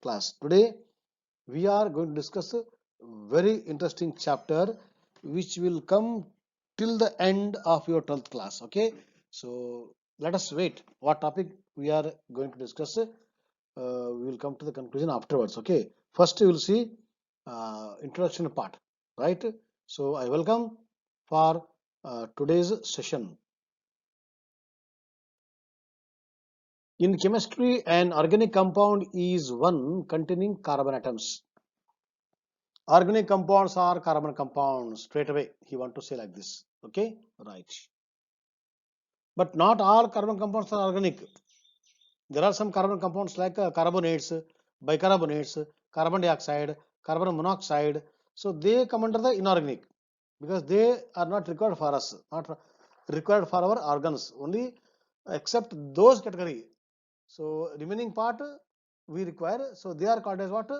class. Today we are going to discuss a very interesting chapter which will come till the end of your 12th class. Okay, so let us wait what topic we are going to discuss. We will come to the conclusion afterwards. Okay, first we will see introduction part, right? So I welcome for today's session. In chemistry, an organic compound is one containing carbon atoms. Organic compounds are carbon compounds. Straight away, he want to say like this. Okay, right. But not all carbon compounds are organic. There are some carbon compounds like carbonates, bicarbonates, carbon dioxide, carbon monoxide. So they come under the inorganic because they are not required for us, not required for our organs. Only except those category. So remaining part we require. So they are called as what?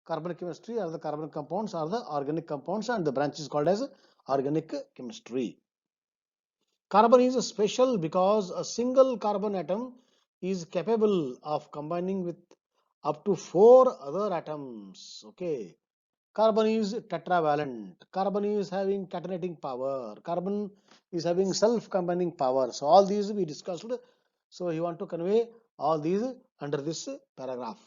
Carbon chemistry, or the carbon compounds are the organic compounds, and the branch is called as organic chemistry. Carbon is special because a single carbon atom is capable of combining with up to 4 other atoms. Okay. Carbon is tetravalent. Carbon is having catenating power. Carbon is having self-combining power. So all these we discussed. So you want to convey all these under this paragraph.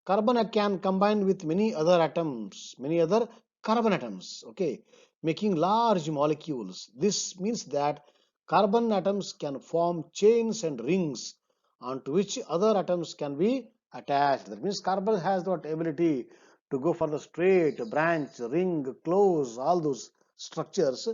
Carbon can combine with many other atoms, many other carbon atoms, okay, making large molecules. This means that carbon atoms can form chains and rings onto which other atoms can be attached. That means carbon has that ability to go for the straight, branch, ring, close, all those structures.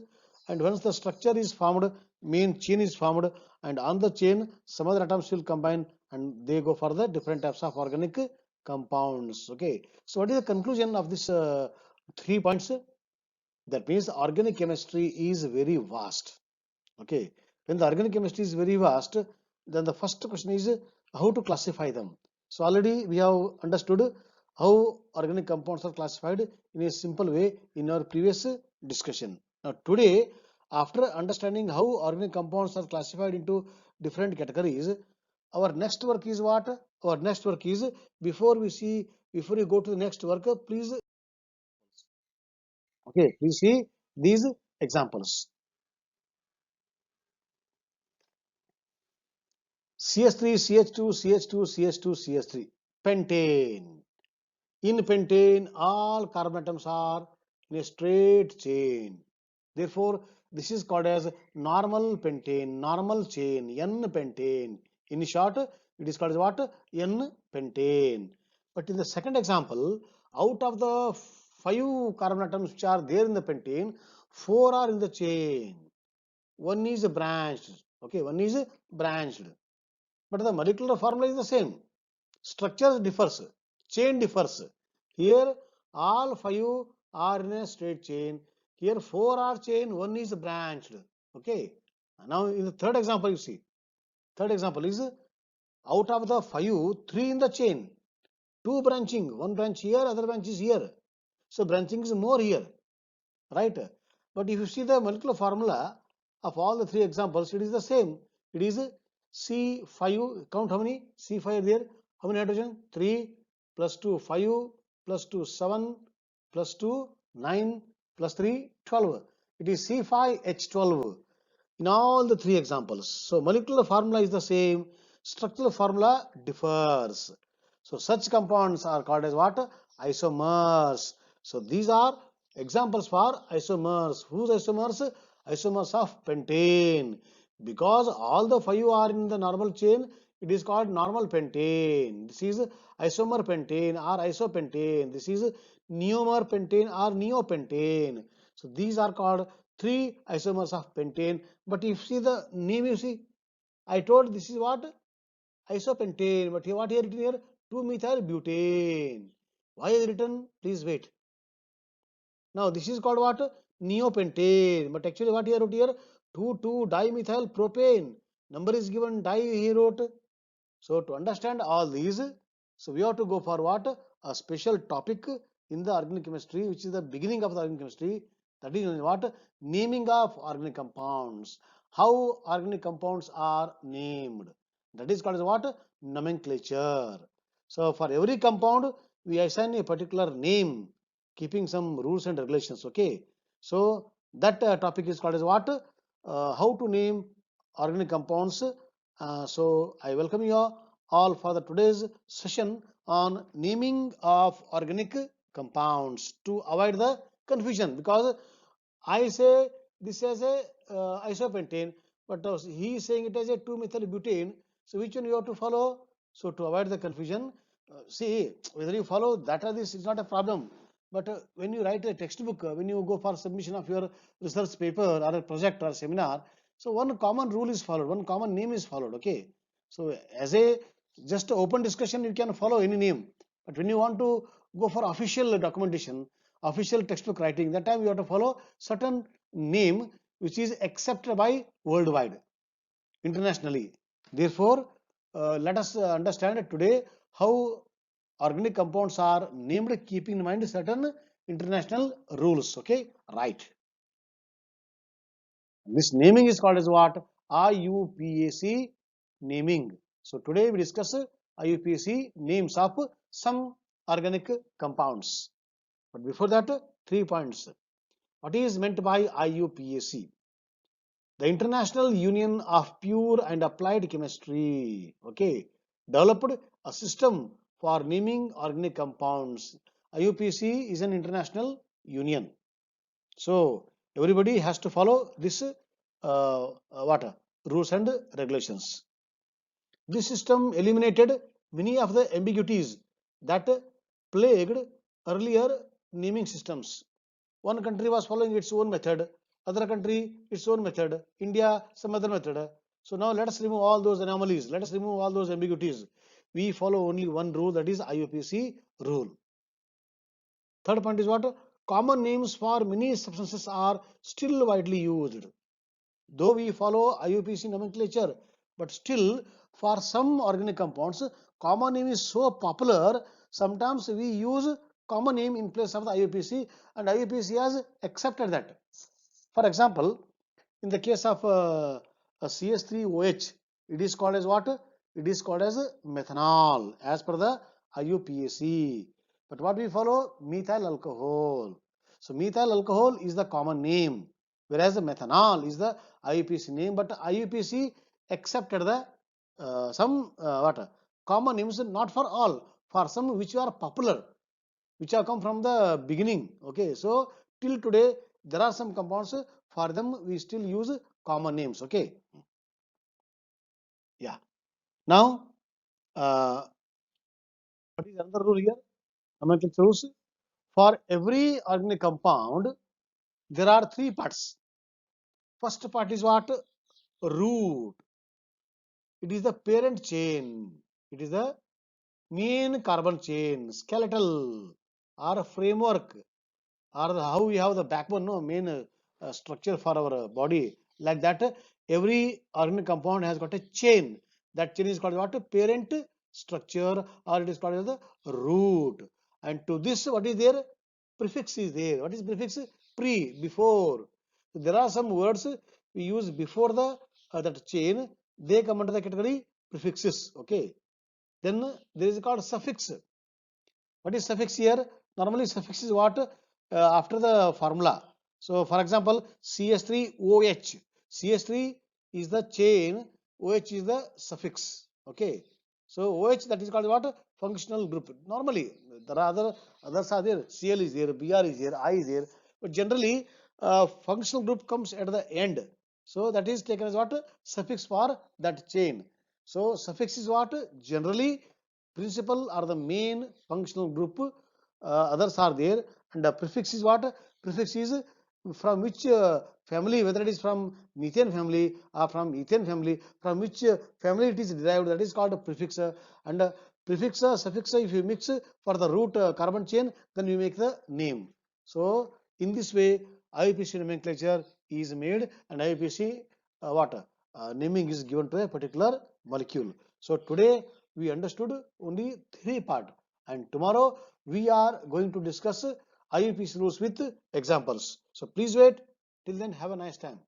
And once the structure is formed, main chain is formed, and on the chain, some other atoms will combine and they go for the different types of organic compounds. Okay, so what is the conclusion of this 3 points? That means organic chemistry is very vast. Okay, when the organic chemistry is very vast, then the first question is how to classify them. So already we have understood how organic compounds are classified in a simple way in our previous discussion. Now today, after understanding how organic compounds are classified into different categories, our next work is what? Our next work is, before you go to the next work, please, okay, please see these examples. CH3, CH2, CH2, CH2, CH3. Pentane. In pentane, all carbon atoms are in a straight chain. Therefore, this is called as normal pentane, normal chain, N-pentane. In short, it is called as what? N-pentane. But in the second example, out of the 5 carbon atoms which are there in the pentane, 4 are in the chain. One is branched. Okay, one is branched. But the molecular formula is the same. Structure differs, chain differs. Here all 5 are in a straight chain. Here 4 are chain, one is branched. Okay. Now in the third example, you see. Third example is out of the 5, 3 in the chain. 2 branching, one branch here, other branch is here. So branching is more here, right? But if you see the molecular formula of all the 3 examples, it is the same. It is C5, count how many? C5 there. How many hydrogen? 3 plus 2, 5 plus 2, 7 plus 2, 9 plus 3, 12. It is C5H12 in all the 3 examples. So molecular formula is the same, structural formula differs. So such compounds are called as what? Isomers. So these are examples for isomers. Whose isomers? Isomers of pentane. Because all the 5 are in the normal chain, it is called normal pentane. This is isomer pentane or isopentane. This is neomer pentane or neopentane. So these are called 3 isomers of pentane. But if you see the name, you see, I told this is what? Isopentane. But here, what here written here? 2-methyl butane. Why is written? Please wait. Now this is called what? Neopentane. But actually what here wrote here? 2,2-dimethyl propane. Number is given di, he wrote. So to understand all these, so we have to go for what? A special topic in the organic chemistry, which is the beginning of the organic chemistry. That is what? Naming of organic compounds. How organic compounds are named. That is called as what? Nomenclature. So for every compound, we assign a particular name, keeping some rules and regulations. Okay. So that topic is called as what? How to name organic compounds. So I welcome you all for the today's session on naming of organic compounds to avoid the confusion, because I say this as a isopentane, but he is saying it as a 2-methyl butane. So which one you have to follow? So to avoid the confusion, see, whether you follow that or this is not a problem. But when you write a textbook, when you go for submission of your research paper or a project or seminar, so one common rule is followed, one common name is followed. Okay. So as a just open discussion, you can follow any name. But when you want to go for official documentation, official textbook writing, that time you have to follow certain name which is accepted by worldwide, internationally. Therefore, let us understand today how organic compounds are named, keeping in mind certain international rules. Okay, right. This naming is called as what? IUPAC naming. So today we discuss IUPAC names of some organic compounds. But before that, 3 points. What is meant by IUPAC? The International Union of Pure and Applied Chemistry, okay, developed a system for naming organic compounds. IUPAC is an international union. So everybody has to follow this what rules and regulations. This system eliminated many of the ambiguities that plagued earlier naming systems. One country was following its own method, other country its own method, India some other method. So now let us remove all those anomalies, let us remove all those ambiguities. We follow only one rule, that is IUPAC rule. Third point is what? Common names for many substances are still widely used. Though we follow IUPAC nomenclature, but still for some organic compounds, common name is so popular, sometimes we use common name in place of the IUPAC, and IUPAC has accepted that. For example, in the case of a CH3OH, it is called as what? It is called as methanol as per the IUPAC. But what we follow? Methyl alcohol. So methyl alcohol is the common name, whereas the methanol is the IUPAC name. But IUPAC accepted the some what common names, not for all, for some which are popular, which have come from the beginning. Okay, so till today there are some compounds, for them we still use common names. Okay, yeah. Now what is another rule here? Nomenclature rules. For every organic compound there are 3 parts. First part is what? Root. It is the parent chain, it is the main carbon chain, skeletal or framework, or how we have the backbone, no, main structure for our body. Like that, every organic compound has got a chain. That chain is called what? Parent structure, or it is called as the root. And to this, what is there? Prefix is there. What is prefix? Pre, before. So there are some words we use before the that chain. They come under the category prefixes. Okay. Then there is called suffix. What is suffix here? Normally suffix is what? After the formula. So for example, CH3OH. CH3 is the chain, OH is the suffix. Okay. So OH, that is called what? Functional group. Normally there are others are there. Cl is there, Br is there, I is there. But generally functional group comes at the end. So that is taken as what? Suffix for that chain. So suffix is what? Generally principal are the main functional group, others are there. And the prefix is what? Prefix is from which family, whether it is from methane family or from ethane family, from which family it is derived, that is called a prefix. And prefix, suffix, if you mix for the root carbon chain, then you make the name. So in this way IUPAC nomenclature is made, and IUPAC what naming is given to a particular molecule. So today we understood only 3 part, and tomorrow we are going to discuss IUPAC rules with examples. So please wait till then. Have a nice time.